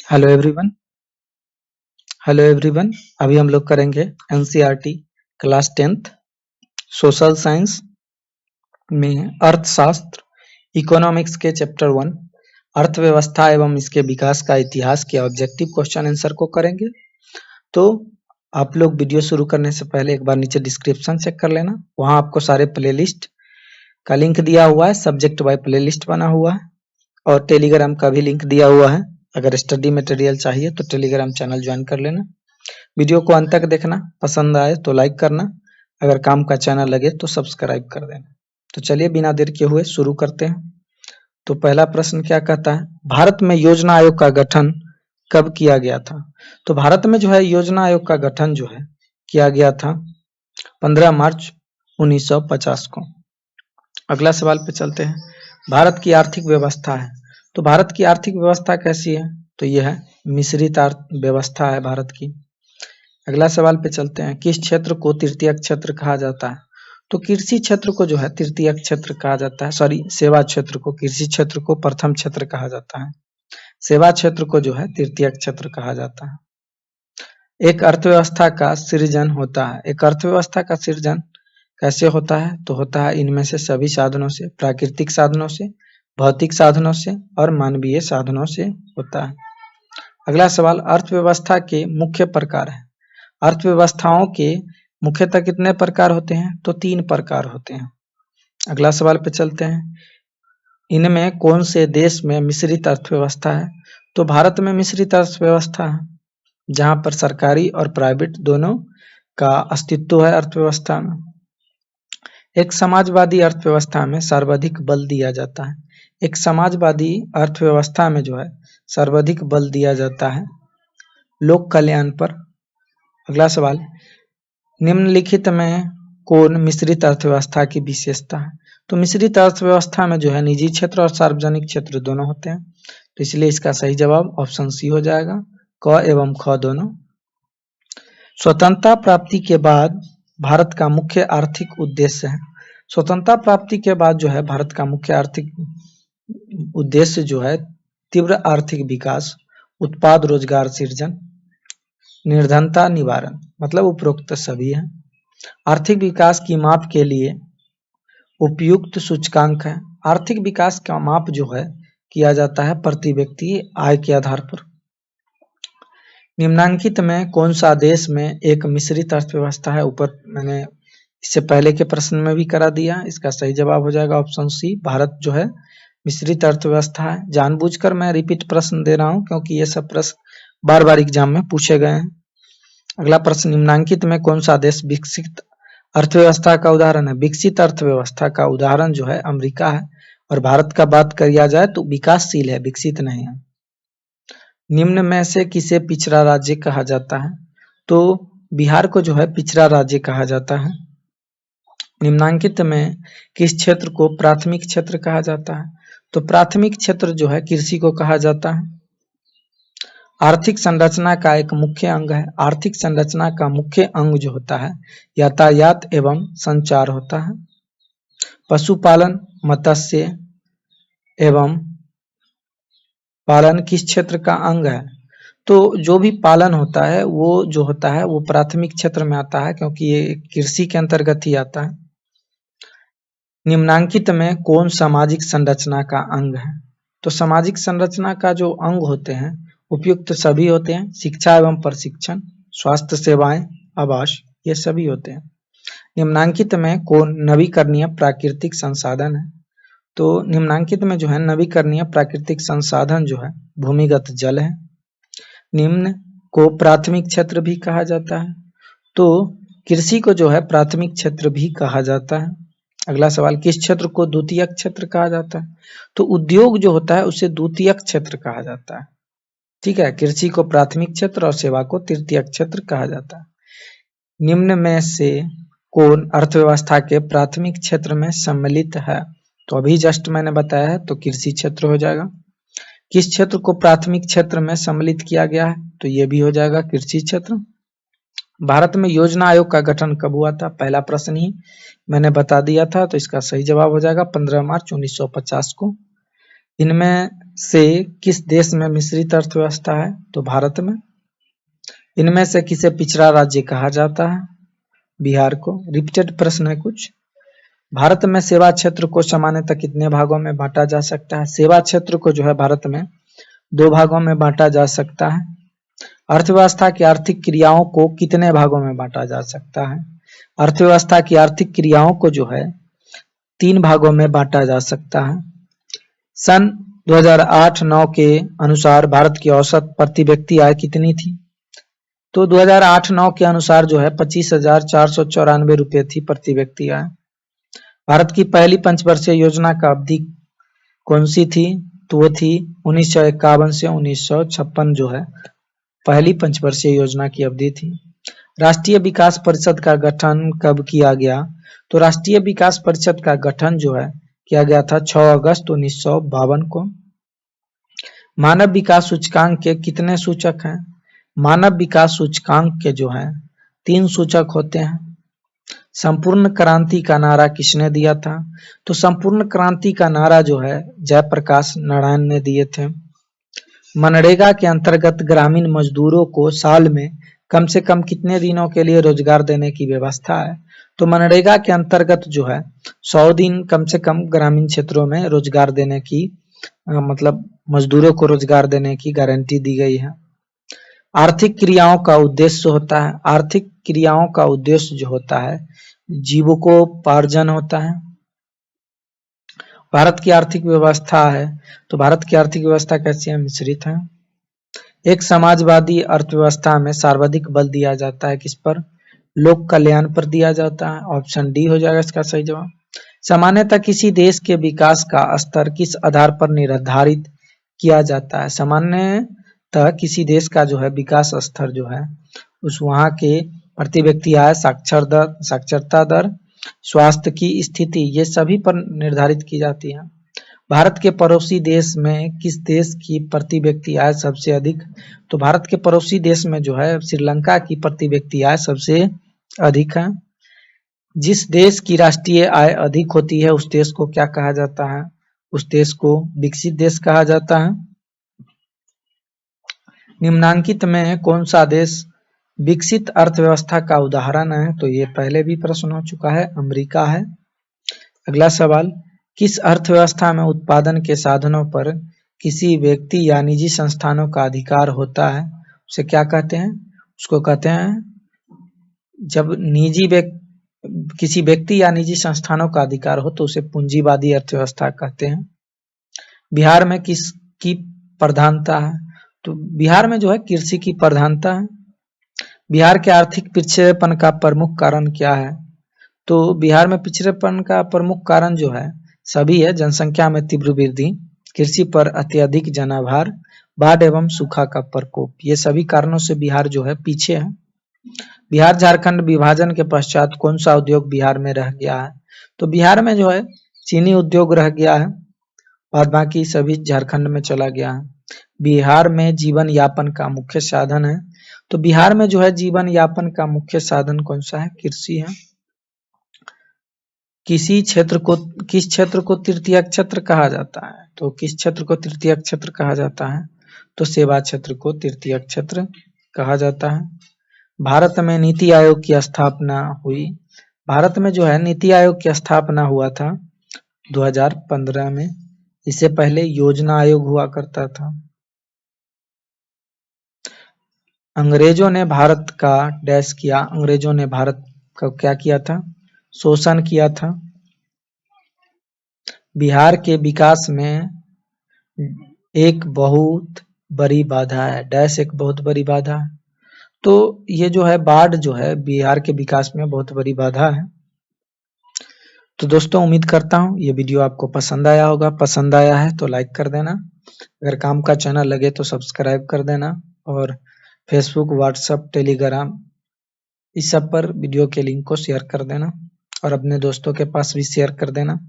Hello everyone. Hello everyone. अभी हम लोग करेंगे NCERT class 10th social science में अर्थशास्त्र इकोनॉमिक्स के चैप्टर 1 अर्थव्यवस्था एवं इसके विकास का इतिहास के ऑब्जेक्टिव क्वेश्चन आंसर को करेंगे। तो आप लोग वीडियो शुरू करने से पहले एक बार नीचे डिस्क्रिप्शन चेक कर लेना, वहां आपको सारे प्लेलिस्ट का लिंक दिया हुआ है, सब्जेक्ट बाय प्लेलिस्ट बना हुआ है और टेलीग्राम का भी लिंक दिया हुआ है। अगर स्टडी मटेरियल चाहिए तो टेलीग्राम चैनल ज्वाइन कर लेना। वीडियो को अंत तक देखना, पसंद आए तो लाइक करना, अगर काम का चैनल लगे तो सब्सक्राइब कर देना। तो चलिए बिना देर के हुए शुरू करते हैं। तो पहला प्रश्न क्या कहता है, भारत में योजना आयोग का गठन कब किया गया था? तो भारत में जो है योजना आयोग का गठन जो है किया गया था 15 मार्च 1950 को। अगला सवाल पे चलते हैं। भारत की आर्थिक व्यवस्था है, तो भारत की आर्थिक व्यवस्था कैसी है? तो यह है मिश्रित व्यवस्था है भारत की। अगला सवाल पे चलते हैं। किस क्षेत्र को तृतीयक क्षेत्र कहा जाता है? तो कृषि क्षेत्र को जो है तृतीयक क्षेत्र कहा जाता है। सॉरी, सेवा क्षेत्र को, कृषि क्षेत्र को प्रथम क्षेत्र कहा जाता है, सेवा क्षेत्र को जो है तृतीयक क्षेत्र कहा जाता है। एक अर्थव्यवस्था का सृजन होता है, एक अर्थव्यवस्था का सृजन कैसे होता है? तो होता है इनमें से सभी साधनों से, प्राकृतिक साधनों से, भौतिक साधनों से और मानवीय साधनों से होता है। अगला सवाल, अर्थव्यवस्था के मुख्य प्रकार है। अर्थव्यवस्थाओं के मुख्यतः कितने प्रकार होते हैं? तो 3 प्रकार होते हैं। अगला सवाल पे चलते हैं। इनमें कौन से देश में मिश्रित अर्थव्यवस्था है? तो भारत में मिश्रित अर्थव्यवस्था है, जहां पर सरकारी और प्राइवेट दोनों का अस्तित्व है अर्थव्यवस्था में। एक समाजवादी अर्थव्यवस्था में सर्वाधिक बल दिया जाता है, एक समाजवादी अर्थव्यवस्था में जो है सर्वाधिक बल दिया जाता है लोक कल्याण पर। अगला सवाल, निम्नलिखित में कौन मिश्रित अर्थव्यवस्था की विशेषता है? तो मिश्रित अर्थव्यवस्था में जो है निजी क्षेत्र और सार्वजनिक क्षेत्र दोनों होते हैं, तो इसलिए इसका सही जवाब ऑप्शन सी हो जाएगा, क एवं ख दोनों। स्वतंत्रता प्राप्ति के बाद भारत का मुख्य आर्थिक उद्देश्य है। स्वतंत्रता प्राप्ति के बाद जो है भारत का मुख्य आर्थिक उद्देश्य जो है तीव्र आर्थिक विकास, उत्पाद रोजगार सृजन, निर्धनता निवारण, मतलब उपरोक्त सभी है। आर्थिक विकास की माप के लिए उपयुक्त सूचकांक है। आर्थिक विकास का माप जो है किया जाता है प्रति व्यक्ति आय के आधार पर। निम्नांकित में कौन सा देश में एक मिश्रित अर्थव्यवस्था है? ऊपर मैंने इससे पहले के प्रश्न में भी करा दिया, इसका सही जवाब हो जाएगा ऑप्शन सी, भारत जो है मिश्रित अर्थव्यवस्था है। जानबूझकर मैं रिपीट प्रश्न दे रहा हूं क्योंकि ये सब प्रश्न बार बार एग्जाम में पूछे गए हैं। अगला प्रश्न, निम्नांकित में कौन सा देश विकसित अर्थव्यवस्था का उदाहरण है? विकसित अर्थव्यवस्था का उदाहरण जो है अमेरिका है, और भारत का बात किया जाए तो विकासशील है, विकसित नहीं है। निम्न में से किसे पिछड़ा राज्य कहा जाता है? तो बिहार को जो है पिछड़ा राज्य कहा जाता है। निम्नांकित में किस क्षेत्र को प्राथमिक क्षेत्र कहा जाता है? तो प्राथमिक क्षेत्र जो है कृषि को कहा जाता है। आर्थिक संरचना का एक मुख्य अंग है, आर्थिक संरचना का मुख्य अंग जो होता है यातायात एवं संचार होता है। पशुपालन, मत्स्य एवं पालन किस क्षेत्र का अंग है? तो जो भी पालन होता है वो जो होता है वो प्राथमिक क्षेत्र में आता है, क्योंकि ये कृषि के अंतर्गत ही आता है। निम्नांकित में कौन सामाजिक संरचना का अंग है? तो सामाजिक संरचना का जो अंग होते हैं उपयुक्त सभी होते हैं, शिक्षा एवं प्रशिक्षण, स्वास्थ्य सेवाएं, आवास, ये सभी होते हैं। निम्नांकित में कौन नवीकरणीय प्राकृतिक संसाधन है? तो निम्नांकित में जो है नवीकरणीय प्राकृतिक संसाधन जो है भूमिगत जल है। निम्न को प्राथमिक क्षेत्र भी कहा जाता है, तो कृषि को जो है प्राथमिक क्षेत्र भी कहा जाता है। अगला सवाल, किस क्षेत्र को द्वितीयक क्षेत्र कहा जाता है? तो उद्योग जो होता है उसे द्वितीयक क्षेत्र कहा जाता है। ठीक है, कृषि को प्राथमिक क्षेत्र और सेवा को तृतीयक क्षेत्र कहा जाता है। निम्न में से कौन अर्थव्यवस्था के प्राथमिक क्षेत्र में सम्मिलित है? तो अभी जस्ट मैंने बताया है, तो कृषि क्षेत्र हो जाएगा। किस क्षेत्र को प्राथमिक क्षेत्र में सम्मिलित किया गया है? तो ये भी हो जाएगा कृषि क्षेत्र। भारत में योजना आयोग का गठन कब हुआ था? पहला प्रश्न ही मैंने बता दिया था, तो इसका सही जवाब हो जाएगा 15 मार्च 1950 को। इनमें से किस देश में मिश्रित अर्थव्यवस्था है? तो भारत में। इनमें से किसे पिछड़ा राज्य कहा जाता है? बिहार को। रिपीटेड प्रश्न है कुछ। भारत में सेवा क्षेत्र को सामान्यतः कितने भागों में बांटा जा सकता है? सेवा क्षेत्र को जो है भारत में 2 भागों में बांटा जा सकता है। अर्थव्यवस्था की आर्थिक क्रियाओं को कितने भागों में बांटा जा सकता है? अर्थव्यवस्था की आर्थिक क्रियाओं को जो है 3 भागों में बांटा जा सकता है। सन 2008-9 के अनुसार भारत की औसत प्रति व्यक्ति आय कितनी थी? तो 2008-9 के अनुसार जो है 25,494 रुपये थी प्रति व्यक्ति आय। भारत की पहली पंचवर्षीय योजना का अवधि कौन सी थी? तो वो थी 1951 से 1956 जो है पहली पंचवर्षीय योजना की अवधि थी। राष्ट्रीय विकास परिषद का गठन कब किया गया? तो राष्ट्रीय विकास परिषद का गठन जो है किया गया था 6 अगस्त 1952 को। मानव विकास सूचकांक के कितने सूचक हैं? मानव विकास सूचकांक के जो है 3 सूचक होते हैं। संपूर्ण क्रांति का नारा किसने दिया था? तो संपूर्ण क्रांति का नारा जो है जयप्रकाश नारायण ने दिए थे। मनरेगा के अंतर्गत ग्रामीण मजदूरों को साल में कम से कम कितने दिनों के लिए रोजगार देने की व्यवस्था है? तो मनरेगा के अंतर्गत जो है 100 दिन कम से कम ग्रामीण क्षेत्रों में रोजगार देने की मतलब मजदूरों को रोजगार देने की गारंटी दी गई है। आर्थिक क्रियाओं का उद्देश्य होता है, आर्थिक क्रियाओं का उद्देश्य जो होता है जीविकोपार्जन होता है। भारत की आर्थिक व्यवस्था है, तो भारत की आर्थिक व्यवस्था कैसी है? मिश्रित है। एक समाजवादी अर्थव्यवस्था में सर्वाधिक बल दिया जाता है किस पर? लोक कल्याण पर दिया जाता है। ऑप्शन डी हो जाएगा इसका सही जवाब। सामान्यतः किसी देश के विकास का स्तर किस आधार पर निर्धारित किया जाता है? सामान्यतः किसी देश का जो है विकास स्तर जो है उस वहां के प्रति व्यक्ति आय, साक्षरता दर, स्वास्थ्य की स्थिति, ये सभी पर निर्धारित की जाती है। भारत के पड़ोसी देश में किस देश की प्रति व्यक्ति आय सबसे अधिक? तो भारत के पड़ोसी देश में जो है श्रीलंका की प्रति व्यक्ति आय सबसे अधिक है। जिस देश की राष्ट्रीय आय अधिक होती है उस देश को क्या कहा जाता है? उस देश को विकसित देश कहा जाता है। निम्नांकित में कौन सा देश विकसित अर्थव्यवस्था का उदाहरण है? तो ये पहले भी प्रश्न हो चुका है, अमेरिका है। अगला सवाल, किस अर्थव्यवस्था में उत्पादन के साधनों पर किसी व्यक्ति या निजी संस्थानों का अधिकार होता है? उसे क्या कहते हैं? उसको कहते हैं जब किसी व्यक्ति या निजी संस्थानों का अधिकार हो तो उसे पूंजीवादी अर्थव्यवस्था कहते हैं। बिहार में किसकी प्रधानता है? तो बिहार में जो है कृषि की प्रधानता है। बिहार के आर्थिक पिछड़ेपन का प्रमुख कारण क्या है? तो बिहार में पिछड़ेपन का प्रमुख कारण जो है सभी है, जनसंख्या में तीव्र वृद्धि, कृषि पर अत्यधिक जनाभार, बाढ़ एवं सूखा का प्रकोप, ये सभी कारणों से बिहार जो है पीछे है। बिहार झारखंड विभाजन के पश्चात कौन सा उद्योग बिहार में रह गया है? तो बिहार में जो है चीनी उद्योग रह गया है और बाकी सभी झारखंड में चला गया है। बिहार में जीवन यापन का मुख्य साधन है, तो बिहार में जो है जीवन यापन का मुख्य साधन कौन सा है? कृषि है। किस क्षेत्र को तृतीय क्षेत्र कहा जाता है? तो किस क्षेत्र को तृतीय क्षेत्र कहा जाता है? तो सेवा क्षेत्र को तृतीय क्षेत्र कहा जाता है। भारत में नीति आयोग की स्थापना हुई। भारत में जो है नीति आयोग की स्थापना हुआ था 2015 में। इससे पहले योजना आयोग हुआ करता था। अंग्रेजों ने भारत का डैश किया। अंग्रेजों ने भारत का क्या किया था? शोषण किया था। बिहार के विकास में एक बहुत बड़ी बाधा है। डैश एक बहुत बड़ी बाधा है। तो ये जो है बाढ़ जो है बिहार के विकास में बहुत बड़ी बाधा है। तो दोस्तों उम्मीद करता हूँ ये वीडियो आपको पसंद आया होगा। पसंद आया है तो लाइक कर देना। अगर काम का चैनल लगे तो सब्सक्राइब कर देना और फेसबुक, व्हाट्सएप, टेलीग्राम इस सब पर वीडियो के लिंक को शेयर कर देना और अपने दोस्तों के पास भी शेयर कर देना।